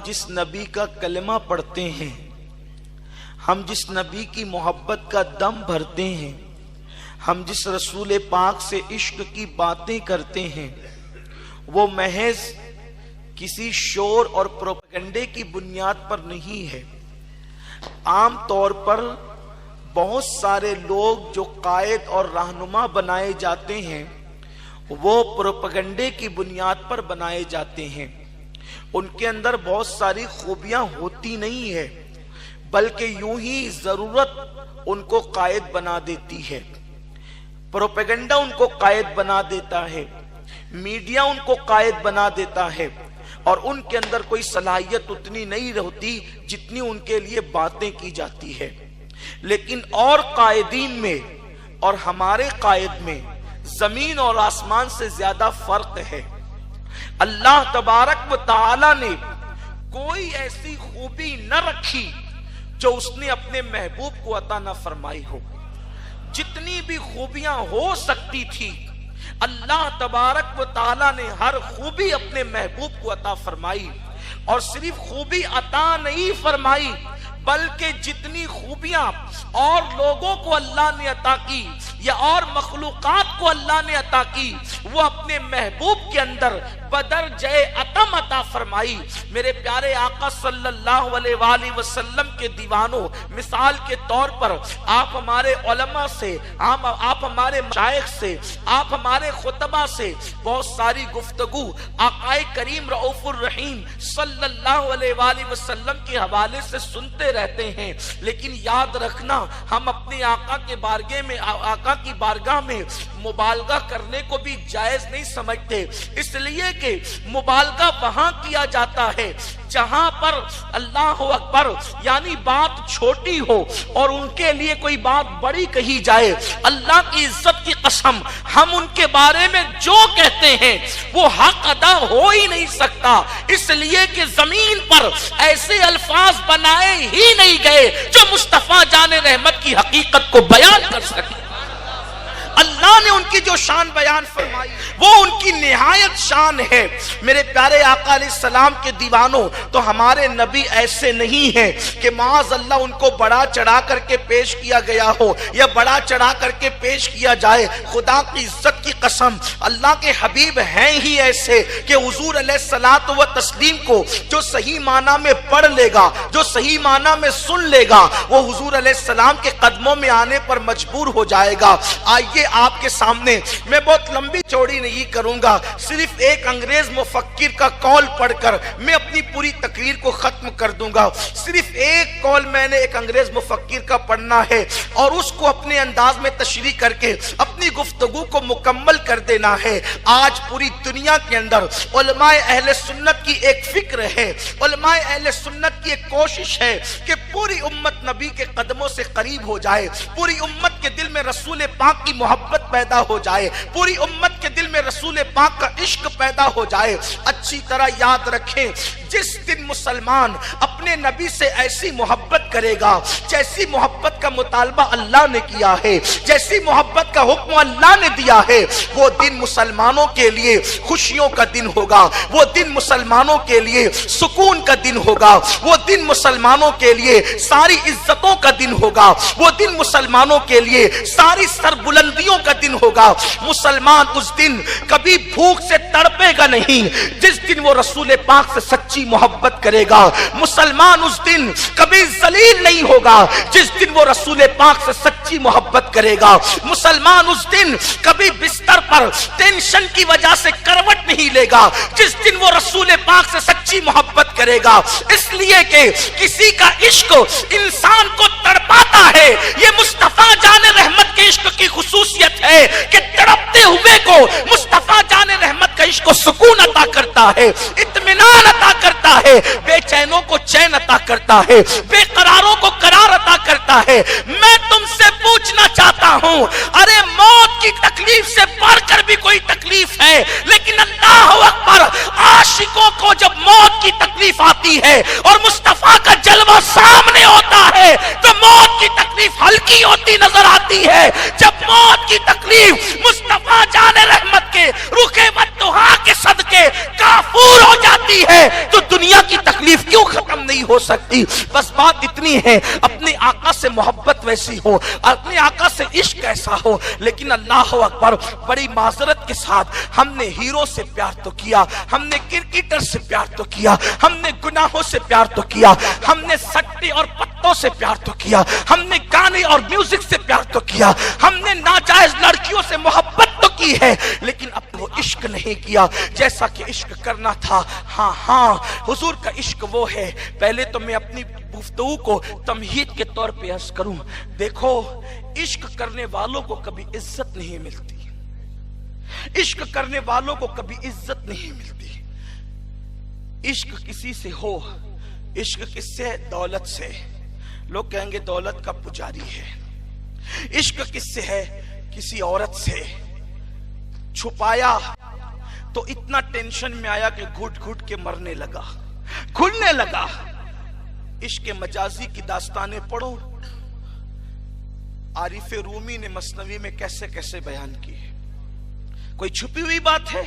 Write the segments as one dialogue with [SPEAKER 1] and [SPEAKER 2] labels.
[SPEAKER 1] जिस नबी का कलमा पढ़ते हैं, हम जिस नबी की मोहब्बत का दम भरते हैं, हम जिस रसूल पाक से इश्क की बातें करते हैं, वो महज किसी शोर और प्रोपेगेंडे की बुनियाद पर नहीं है। आम तौर पर बहुत सारे लोग जो कायद और रहनुमा बनाए जाते हैं, वो प्रोपेगेंडे की बुनियाद पर बनाए जाते हैं। उनके अंदर बहुत सारी खूबियां होती नहीं है, बल्कि यूं ही जरूरत उनको कायद बना देती है। प्रोपेगेंडा उनको कायद बना देता है, मीडिया उनको कायद बना देता है, और उनके अंदर कोई सलाहियत उतनी नहीं होती जितनी उनके लिए बातें की जाती है। लेकिन और कायदीन में और हमारे कायद में जमीन और आसमान से ज्यादा फर्क है। अल्लाह तबारक व तआला ने कोई ऐसी खूबी न रखी जो उसने अपने महबूब को अता न फरमाई हो। जितनी भी खूबियां हो सकती थी, अल्लाह तबारक व तआला ने हर खूबी अपने महबूब को अता फरमाई। और सिर्फ खूबी अता नहीं फरमाई, बल्कि जितनी खूबियां और लोगों को अल्लाह ने अता की या और मखलूकात को अल्लाह ने अता की, वो अपने महबूब के अंदर बदरजे अतम अता फरमाई। मेरे प्यारे आका सल्लल्लाहु अलैहि वसल्लम के दीवानों, मिसाल के तौर पर आप हमारे उलमा से, आप हमारे मशाइख से, आप हमारे खुतबा से बहुत सारी गुफ्तगू आकाए करीम रऊफुर रहीम सल्लल्लाहु अलैहि वसल्लम के हवाले से सुनते रहते हैं। लेकिन याद रखना, हम अपने आका के बारगाह में, आका की बारगाह में मुबालगा करने को भी जायज नहीं समझते, इसलिए कि मुबालगा वहां किया जाता है जहां पर अल्लाह अकबर यानी बात छोटी हो और उनके लिए कोई बात बड़ी कही जाए। अल्लाह की इज्जत की कसम, हम उनके बारे में जो कहते हैं वो हक अदा हो ही नहीं सकता, इसलिए कि जमीन पर ऐसे अल्फाज बनाए ही नहीं गए जो मुस्तफा जाने रहमत की हकीकत को बयान कर सके। अल्लाह ने उनकी जो शान बयान फरमाई वो उनकी निहायत शान है। मेरे प्यारे आका अलैहिस्सलाम के दीवानों, तो हमारे नबी ऐसे नहीं हैं कि माज़ अल्लाह उनको बड़ा चढ़ा करके पेश किया गया हो या बड़ा चढ़ा करके पेश किया जाए। खुदा की इज्जत की कसम, अल्लाह के हबीब हैं ही ऐसे कि हुजूर अलैहिस्सलात व तस्लीम को जो सही माना में पढ़ लेगा, जो सही माना में सुन लेगा, वो हुजूर अलैहिस्सलाम के कदमों में आने पर मजबूर हो जाएगा। आइए आपके सामने मैं बहुत लंबी चौड़ी नहीं करूंगा, सिर्फ एक अंग्रेज मुफक्किर का कौल पढ़कर मैं अपनी पूरी तकरीर को खत्म कर दूंगा। सिर्फ एक कौल मैंने एक अंग्रेज मुफक्किर का पढ़ना है और उसको अपने अंदाज में तशरीह करके अपनी गुफ्तगू को मुकम्मल कर देना है। आज पूरी दुनिया के अंदर उलमाए अहले सुन्नत की एक फिक्र है, उलमाए अहले सुन्नत की एक कोशिश है कि पूरी उम्मत नबी के कदमों से करीब हो जाए, पूरी उम्मत के दिल में रसूल पाक की मोहब्बत पैदा हो जाए, पूरी उम्मत के दिल में रसूल पाक का इश्क पैदा हो जाए। अच्छी तरह याद रखें, जिस दिन मुसलमान अपने नबी से ऐसी मोहब्बत करेगा जैसी मोहब्बत का मुतालबा अल्लाह ने किया है, जैसी मोहब्बत का हुक्म अल्लाह ने दिया है, वो दिन मुसलमानों के लिए खुशियों का दिन होगा, वो दिन मुसलमानों के लिए सुकून का दिन होगा, वो दिन मुसलमानों के लिए सारी इज्जतों का दिन होगा, वो दिन मुसलमानों के लिए सारी सरबुलंदियों का दिन होगा। मुसलमान उस दिन कभी भूख से तड़पेगा नहीं जिस दिन वो रसूल पाक से सच्ची मोहब्बत करेगा। मुसलमान उस दिन कभी जलील नहीं होगा जिस दिन वो रसूल पाक से सच्ची मोहब्बत करेगा। मुसलमान उस दिन कभी बिस्तर पर टेंशन की वजह से करवट नहीं लेगा जिस दिन वो रसूल पाक से सच्ची मोहब्बत करेगा। इसलिए कि किसी का इश्क इंसान को तड़पाता है, ये मुस्तफा जाने रहमत के इश्क की खुसूसियत है कि तड़पते हुए को मुस्तफा जाने रहमत का इश्क सुकून अता करता है, इत्मीनान अता करता है, बेचैनों को चैन अता करता है, बेकरारों को करार अता करता है। मैं तुमसे पूछना चाहता हूं, अरे मौत की तकलीफ से बढ़कर भी कोई तकलीफ है, लेकिन अल्लाह अकबर, आशिकों को जब मौत की तकलीफ आती है और मुस्तफा का जलवा सामने होता है तो मौत की तकलीफ हल्की होती नजर आती है। जब मौत की तकलीफ मुस्तफा जाने रहमत के रुखे बद्दुआ के सदके काफूर हो जाती है तो दुनिया की तकलीफ क्यों हो सकती, बस बात इतनी है अपने आका से मोहब्बत वैसी हो, अपने आका से इश्क ऐसा हो। लेकिन अल्लाह अकबर, बड़ी माजरत के साथ हमने हीरो से प्यार तो किया, हमने क्रिकेटर से प्यार तो किया, हमने गुनाहों से प्यार तो किया, हमने सट्टे और पत्तों से प्यार तो किया, हमने गाने और म्यूजिक से प्यार तो किया, हमने नाजायज लड़कियों से मोहब्बत तो की है, लेकिन अब वो इश्क नहीं किया जैसा कि इश्क करना था। हाँ, हुजूर का इश्क वो है। पहले तो मैं अपनी गुफ्तगू को तमहीद के तौर पे अर्ज करूं, देखो इश्क करने वालों को कभी इज्जत नहीं मिलती, इश्क करने वालों को कभी इज्जत नहीं मिलती। इश्क किसी से हो, इश्क किससे? दौलत से। लोग कहेंगे दौलत का पुजारी है। इश्क किससे है? किसी औरत से। छुपाया तो इतना टेंशन में आया कि घुट घुट के मरने लगा, घुलने लगा। इश्क मजाजी की दास्तानें पढ़ो, आरिफ रूमी ने मसनवी में कैसे कैसे बयान की है। कोई छुपी हुई बात है?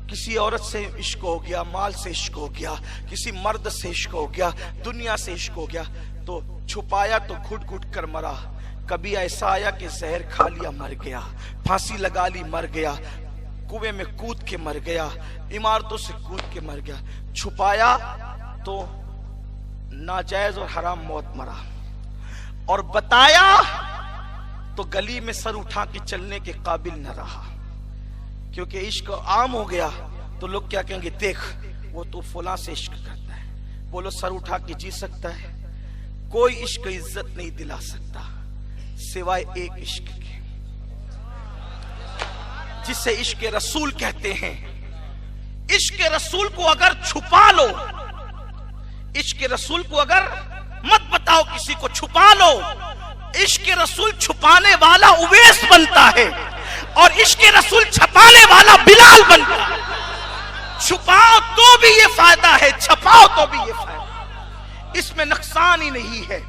[SPEAKER 1] किसी औरत से इश्क हो गया, माल से इश्क हो गया, किसी मर्द से इश्क हो गया, दुनिया से इश्क हो गया, तो छुपाया तो घुट घुट कर मरा। कभी ऐसा आया कि जहर खा लिया मर गया, फांसी लगा ली मर गया, कुएं में कूद के मर गया, इमारतों से कूद के मर गया। छुपाया तो नाजायज और हराम मौत मरा, और बताया तो गली में सर उठा के चलने के काबिल न रहा, क्योंकि इश्क आम हो गया तो लोग क्या कहेंगे, देख वो तो फलां से इश्क करता है। बोलो सर उठा के जी सकता है? कोई इश्क इज्जत नहीं दिला सकता सिवाय एक इश्क के, जिसे इश्क रसूल कहते हैं। इश्क रसूल को अगर छुपा लो, इश्क रसूल को अगर मत बताओ किसी को, छुपा लो, इश्क रसूल छुपाने वाला उवैस बनता है और इश्क रसूल छपाने वाला बिलाल बनता है। छुपाओ तो भी ये फायदा है, छपाओ तो भी ये फायदा, इसमें नुकसान ही नहीं है।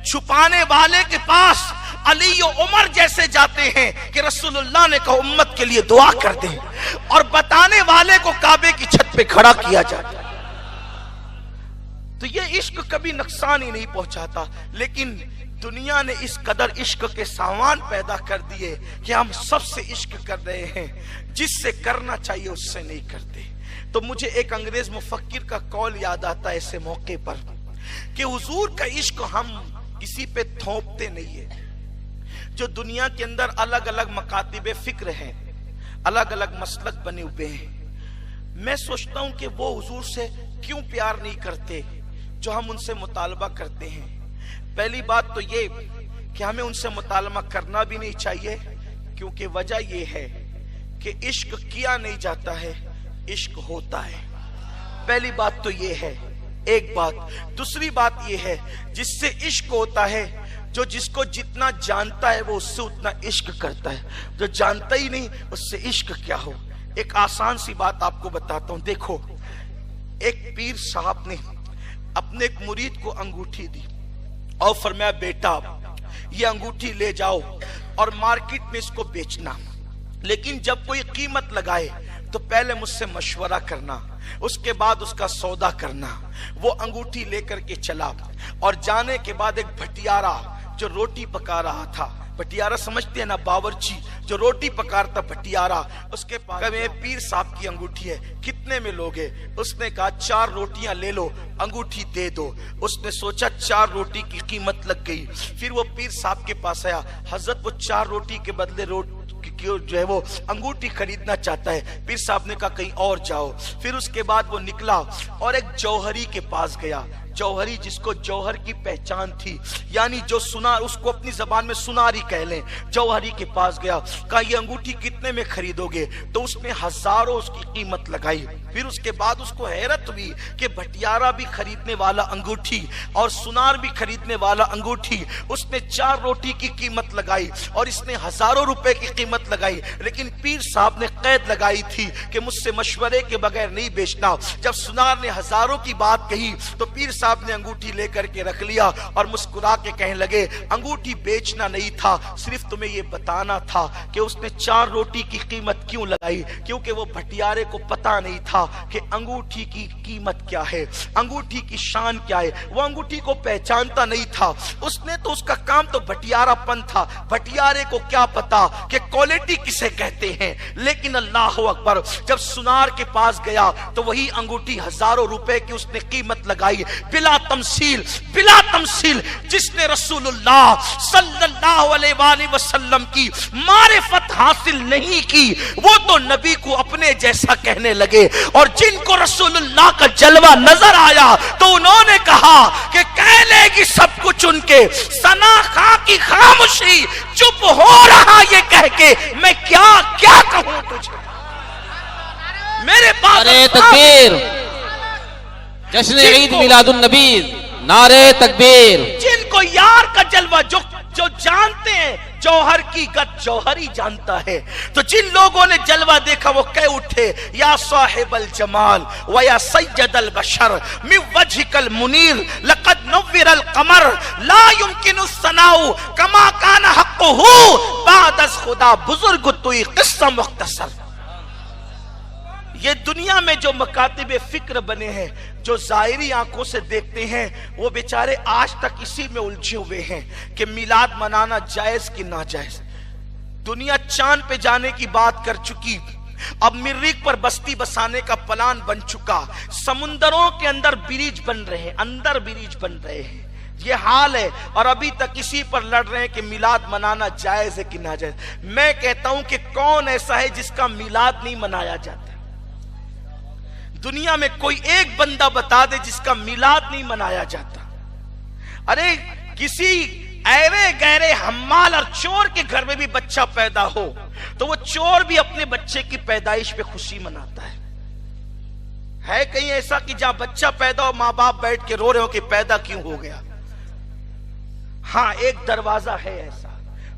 [SPEAKER 1] छुपाने वाले के पास अली और उमर जैसे जाते हैं कि रसूलुल्लाह ने कहा उम्मत के लिए दुआ कर दें, और बताने वाले को काबे की छत पे खड़ा किया जाता है। तो ये इश्क कभी नुकसान ही नहीं पहुंचाता। लेकिन दुनिया ने इस कदर इश्क के सामान पैदा कर दिए कि हम सबसे इश्क कर रहे हैं, जिससे करना चाहिए उससे नहीं करते। तो मुझे एक अंग्रेज मुफक्किर का कौल याद आता है ऐसे मौके पर कि हुजूर का इश्क हम किसी पे थोपते नहीं है। जो दुनिया के अंदर अलग अलग मकातिबे फिक्र हैं, अलग अलग मसलक बने हुए हैं, मैं सोचता हूं कि वो हुजूर से क्यों प्यार नहीं करते जो हम उनसे मुतालबा करते हैं। पहली बात तो ये कि हमें उनसे मुतालबा करना भी नहीं चाहिए, क्योंकि वजह ये है कि इश्क किया नहीं जाता है, इश्क होता है। पहली बात तो ये है, एक बात। दूसरी बात ये है, जिससे इश्क होता है, जो जिसको जितना जानता है वो उससे उतना इश्क करता है, जो जानता ही नहीं उससे इश्क क्या हो। एक आसान सी बात आपको बताता हूं। देखो, एक पीर साहब ने अपने एक मुरीद को अंगूठी दी और फरमाया बेटा ये अंगूठी ले जाओ और मार्केट में इसको बेचना, लेकिन जब कोई कीमत लगाए तो पहले मुझसे मशवरा करना, उसके बाद उसका सौदा करना। वो अंगूठी लेकर के चला और जाने के बाद एक भटियारा जो रोटी पका रहा था, भटियारा समझते हैं ना, बावर्ची जो रोटी पका रहा था भटियारा, उसके पास पीर साहब की अंगूठी है, कितने में लोगे? उसने कहा 4 रोटियां ले लो, अंगूठी दे दो। उसने सोचा 4 रोटी की कीमत लग गई। फिर वो पीर साहब के पास आया, हजरत वो 4 रोटी के बदले जो है वो अंगूठी खरीदना चाहता है। पीर साहब ने कहा कहीं और जाओ। फिर उसके बाद वो निकला और एक जौहरी के पास गया। जौहरी जिसको जौहर की पहचान थी, यानी जो सुनार, उसको अपनी जबान में सुनारी कह लें, जौहरी के पास गया, कहा ये अंगूठी कितने में खरीदोगे? तो उसने हजारों उसकी कीमत लगाई। फिर उसके बाद उसको हैरत हुई कि भटियारा भी खरीदने वाला अंगूठी और सुनार भी खरीदने वाला अंगूठी, उसने 4 रोटी की कीमत लगाई और इसने हजारों रुपए की कीमत लगाई। लेकिन पीर साहब ने कैद लगाई थी कि मुझसे मशवरे के बगैर नहीं बेचना। जब सुनार ने हजारों की बात कही तो पीर साहब ने अंगूठी लेकर के रख लिया और मुस्कुरा के कहने लगे, अंगूठी बेचना नहीं था, सिर्फ तुम्हें ये बताना था कि उसने 4 रोटी की कीमत क्यों लगाई, क्योंकि वो भटियारे को पता नहीं था कि अंगूठी की कीमत क्या है, अंगूठी की शान क्या है। वो अंगूठी को पहचानता नहीं था, उसने तो उसका काम तो भटियारापन था, भटियारे को क्या पता कि क्वालिटी किसे कहते हैं। लेकिन अल्लाह अकबर, जब सुनार के पास गया तो वही अंगूठी हजारों रुपए की उसने कीमत लगाई, बिला तमसील। जिसने रसूलुल्लाह सल्लल्लाहु अलैहि वसल्लम की मारिफत हासिल नहीं की वो तो नबी को अपने जैसा कहने लगे, और जिनको रसूलुल्लाह का जलवा नजर आया तो उन्होंने कहा कि कह लेगी सब कुछ उनके, सना खां की खामोशी, चुप हो रहा ये कह के मैं क्या क्या कहूं तुझे। मेरे पास
[SPEAKER 2] नारे तकबीर, जश्न ईद मिलादुन नबी, नारे तकबीर।
[SPEAKER 1] जिनको यार का जलवा जो जानते हैं, जौहर की गत जौहर ही जानता है, तो जिन लोगों ने जलवा देखा वो कह उठे, या साहिबल जमाल व या सैयदल बशर मिन वजहिकल मुनीर लक़द नव्वरल कमर ला युमकिनु सनाउ कमा कान हक़्क़ुहु बादस खुदा बुजुर्ग तुई क़िस्सा मुख्तसर। ये दुनिया में जो मकातिब फिक्र बने हैं, जो ज़ाहिरी आंखों से देखते हैं, वो बेचारे आज तक इसी में उलझे हुए हैं कि मिलाद मनाना जायज कि नाजायज। दुनिया चांद पे जाने की बात कर चुकी, अब मरीख पर बस्ती बसाने का प्लान बन चुका, समुंदरों के अंदर ब्रिज बन रहे हैं, अंदर ब्रिज बन रहे हैं। ये हाल है, और अभी तक इसी पर लड़ रहे हैं कि मिलाद मनाना जायज है कि नाजायज। मैं कहता हूं कि कौन ऐसा है जिसका मिलाद नहीं मनाया जाता? दुनिया में कोई एक बंदा बता दे जिसका मिलाद नहीं मनाया जाता। अरे किसी ऐरे गहरे हम्माल और चोर के घर में भी बच्चा पैदा हो तो वो चोर भी अपने बच्चे की पैदाइश पे खुशी मनाता है कहीं ऐसा कि जहां बच्चा पैदा हो माँ बाप बैठ के रो रहे हो कि पैदा क्यों हो गया? हाँ, एक दरवाजा है ऐसा,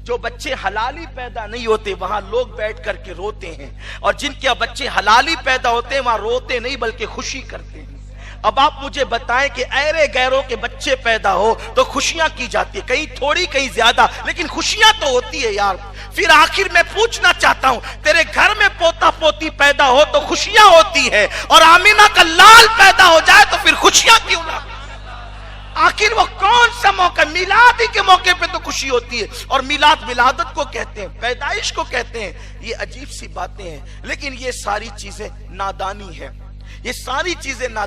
[SPEAKER 1] जो बच्चे हलाली पैदा नहीं होते वहां लोग बैठ करके रोते हैं, और जिनके बच्चे हलाली पैदा होते हैं वहां रोते नहीं बल्कि खुशी करते हैं। अब आप मुझे बताएं कि ऐरे गैरों के बच्चे पैदा हो तो खुशियां की जाती है, कहीं थोड़ी कहीं ज्यादा, लेकिन खुशियां तो होती है यार। फिर आखिर मैं पूछना चाहता हूं, तेरे घर में पोता पोती पैदा हो तो खुशियां होती है, और आमीना का लाल पैदा हो जाए तो फिर खुशियां क्यों ना? आखिर वो कौन सा मौका? मिलाद के मौके पे तो खुशी होती है, और मिलाद मिलादत को कहते हैं, पैदाइश को कहते हैं। ये अजीब सी बातें हैं, लेकिन ये सारी चीजें नादानी है, ये सारी चीजें